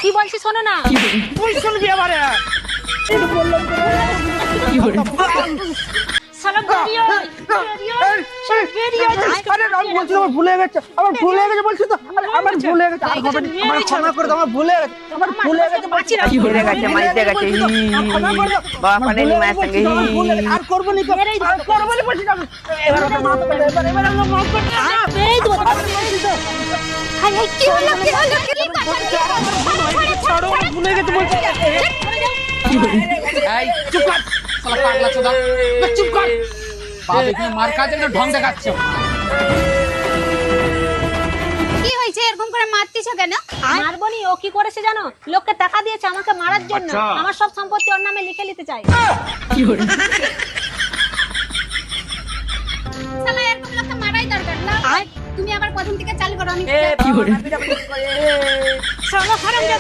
কি বলছি শোনো না। তুই শুনবি এবারে। শালা বেরিয়ে আয়, বেরিয়ে আয়, শালা বেরিয়ে আয়। আরে আমি বলছি আমার ভুলে গেছে, আমার ভুলে গেছে বলছি তো, আমার ভুলে গেছে, আর হবে না, আমার ক্ষমা করে দাও, আমার ভুলে গেছে, আমার ভুলে গেছে বলছি না, কি ভুলে গেছে, মাইতে গেছে, ক্ষমা করে দাও। বাবা পানের মায়ের সঙ্গে আমার ভুলে গেছে, আর করবো না, আর করবো না বলছি না আমি। এবার আমাকে মাফ করে দাও, এবার আমাকে মাফ করে দাও। বেরিয়ে দেবো। হাই হাই, কি হলো কি হলো কি ছাড়ো, আমার ভুলে গেছে বলছি। এই চুপ কর শালা পাগলা চোদা চুপ কর বাপ এখানে মার কাজে না ঢং দেখাচ্ছে কি হয়েছে এরকম করে মারতিছো কেন? মারবনি, ও কি করেছে জানো? লোককে টাকা দিয়েছে আমাকে মারার জন্য। আমার সব সম্পত্তি ওর নামে লিখে নিতে চাই। শালা এরকম লোককে মারাই দরকার না। তুমি আবার প্রথম থেকে চালু করো, আমি শালা হারামজাদা।